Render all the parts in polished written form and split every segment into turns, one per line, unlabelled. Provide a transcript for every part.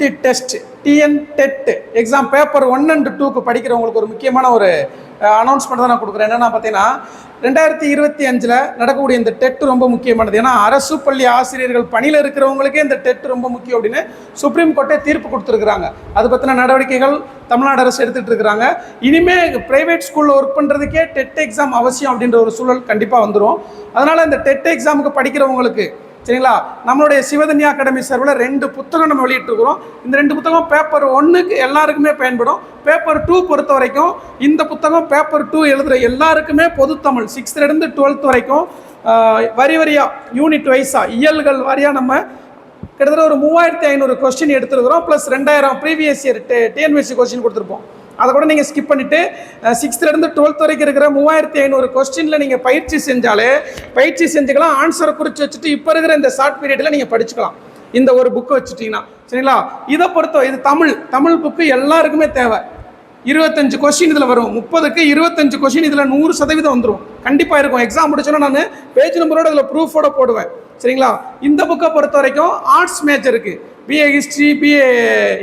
Eligibility test TN TET exam paper 1 and 2க்கு படிக்கிறவங்களுக்கு ஒரு முக்கியமான ஒரு அனௌன்ஸ்மெண்ட் தான் நான் கொடுக்குறேன். என்னென்னா பார்த்தீங்கன்னா 2025 நடக்கக்கூடிய இந்த டெட் ரொம்ப முக்கியமானது. ஏன்னா அரசு பள்ளி ஆசிரியர்கள் பணியில் இருக்கிறவங்களுக்கே இந்த டெட் ரொம்ப முக்கியம் அப்படின்னு சுப்ரீம் கோர்ட்டே தீர்ப்பு கொடுத்துருக்குறாங்க. அது பற்றின நடவடிக்கைகள் தமிழ்நாடு அரசு எடுத்துகிட்டு இருக்கிறாங்க. இனிமேல் ப்ரைவேட் ஸ்கூலில் ஒர்க் பண்ணுறதுக்கே டெட் எக்ஸாம் அவசியம் அப்படின்ற ஒரு சூழல் கண்டிப்பாக வந்துடும். அதனால் இந்த டெட் எக்ஸாமுக்கு படிக்கிறவங்களுக்கு சரிங்களா, நம்மளுடைய சிவதன்யா அகாடமி சார்பில் 2 புத்தகம் நம்ம வெளியிட்டிருக்கிறோம். இந்த 2 புத்தகம் பேப்பர் 1க்கு எல்லாருக்குமே பயன்படும். பேப்பர் 2 பொறுத்த வரைக்கும் இந்த புத்தகம் பேப்பர் 2 எழுதுகிற எல்லாருக்குமே பொதுத்தமிழ் 6th to 12th வரைக்கும் வரி வரியாக யூனிட் வைஸாக இயல்கள் வாரியாக நம்ம கிட்டத்தட்ட ஒரு 3500 கொஸ்டின் எடுத்துருக்கிறோம். Plus 2000 previous year TNPSC question கொடுத்துருப்போம். அதை கூட நீங்கள் ஸ்கிப் பண்ணிவிட்டு 6th to 12th வரைக்கும் இருக்கிற 3500 கொஸ்டினில் நீங்கள் பயிற்சி செஞ்சுக்கலாம். ஆன்சரை குறித்து வச்சுட்டு இப்போ இருக்கிற இந்த ஷார்ட் பீரியடில் நீங்கள் படிச்சுக்கலாம். இந்த ஒரு புக்கு வச்சுட்டிங்கன்னா சரிங்களா. இதை பொறுத்த இது தமிழ் புக்கு எல்லாருக்குமே தேவை. 25 கொஸ்டின் இதில் வரும். 30க்கு 25 கொஸ்டின் இதில் 100% வந்துடும். கண்டிப்பாக இருக்கும். எக்ஸாம் முடிச்சோன்னா நான் பேஜ் நம்பரோட இதில் ப்ரூஃபோட போடுவேன் சரிங்களா. இந்த புக்கை பொறுத்த வரைக்கும் ஆர்ட்ஸ் மேஜருக்கு BA history, BA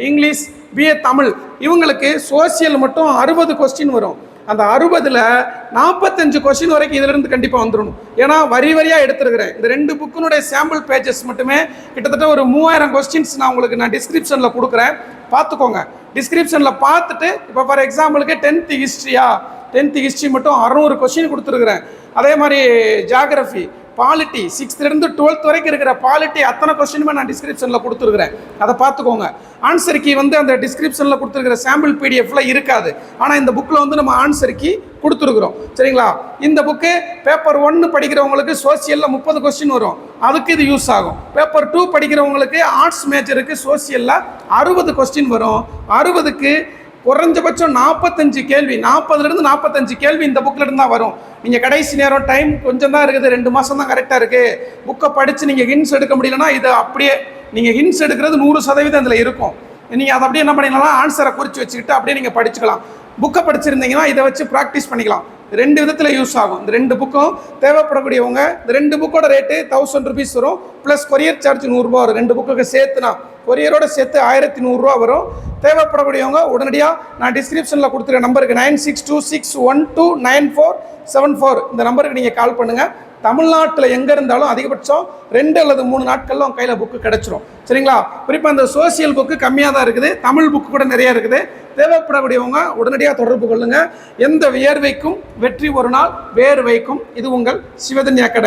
English, BA Tamil இவங்களுக்கு சோசியல் மட்டும் 60 கொஸ்டின் வரும். அந்த 60ல் 45 கொஸ்டின் வரைக்கும் இதிலிருந்து கண்டிப்பாக வந்துடணும். ஏன்னா வரியாக எடுத்துருக்கிறேன். இந்த 2 புக்கினுடைய சாம்பிள் பேஜஸ் மட்டுமே கிட்டத்தட்ட ஒரு 3000 கொஸ்டின்ஸ் நான் டிஸ்கிரிப்ஷனில் கொடுக்குறேன். பார்த்துக்கோங்க. டிஸ்கிரிப்ஷனில் பார்த்துட்டு இப்போ ஃபார் எக்ஸாம்பிளுக்கு 10th ஹிஸ்ட்ரி மட்டும் 600 கொஸ்டின் கொடுத்துருக்குறேன். அதே மாதிரி geography, polity 6th to 12th வரைக்கும் இருக்கிற பாலிட்டி அத்தனை கொஸ்டினுமே நான் டிஸ்கிரிப்ஷனில் கொடுத்துருக்குறேன். அதை பார்த்துக்கோங்க. ஆன்சர் கீ அந்த டிஸ்கிரிப்ஷனில் கொடுத்துருக்கிற சாம்பிள் பிடிஎஃப்ல இருக்காது. ஆனால் இந்த புக்கில் நம்ம ஆன்சர் கீ கொடுத்துருக்குறோம் சரிங்களா. இந்த புக்கு பேப்பர் 1 படிக்கிறவங்களுக்கு சோசியலில் 30 கொஸ்டின் வரும். அதுக்கு இது யூஸ் ஆகும். பேப்பர் 2 படிக்கிறவங்களுக்கு ஆர்ட்ஸ் மேஜருக்கு சோசியலில் 60 கொஸ்டின் வரும். 60க்கு குறைஞ்சபட்சம் 45 கேள்வி, 40லேருந்து 45 கேள்வி இந்த புக்கில் இருந்து தான் வரும். நீங்கள் கடைசி நேரம் டைம் கொஞ்சம் தான் இருக்குது, 2 மாதம் தான் கரெக்டாக இருக்குது. புக்கை படித்து நீங்கள் ஹின்ஸ் எடுக்க முடியலன்னா இது அப்படியே நீங்கள் ஹின்ஸ் எடுக்கிறது 100% அதில் இருக்கும். நீங்கள் அதை அப்படியே என்ன பண்ணிக்கலாம், ஆன்சரை குறித்து வச்சுக்கிட்டு அப்படியே நீங்கள் படிச்சுக்கலாம். புக்கை படிச்சிருந்தீங்கன்னா இதை வச்சு ப்ராக்டிஸ் பண்ணிக்கலாம். 2 விதத்தில் யூஸ் ஆகும். இந்த 2 புக்கும் தேவைப்படக்கூடியவங்க இந்த 2 புக்கோட ரேட்டு 1000 rupees வரும். ப்ளஸ் கொரியர் சார்ஜ் 100 ரூபா வரும். 2 புக்குக்கு சேர்த்துனா கொரியரோட சேர்த்து 1100 ரூபா வரும். தேவைப்படக்கூடியவங்க உடனடியாக நான் டிஸ்கிரிப்ஷனில் கொடுத்துருக்க நம்பருக்கு 9626129474 இந்த நம்பருக்கு நீங்கள் கால் பண்ணுங்கள். தமிழ்நாட்டில் எங்கே இருந்தாலும் அதிகபட்சம் 2 அல்லது 3 நாட்களில் உங்கள் கையில் புக்கு கிடச்சிரும் சரிங்களா. குறிப்பாக அந்த சோசியல் புக்கு கம்மியாக தான் இருக்குது. தமிழ் புக்கு கூட நிறையா இருக்குது. தேவைப்படக்கூடியவங்க உடனடியாக தொடர்பு கொள்ளுங்கள். எந்த வியர்வைக்கும் வெற்றி ஒரு நாள் வேறு வைக்கும். இது உங்கள் சிவதன்யா அகாடமி.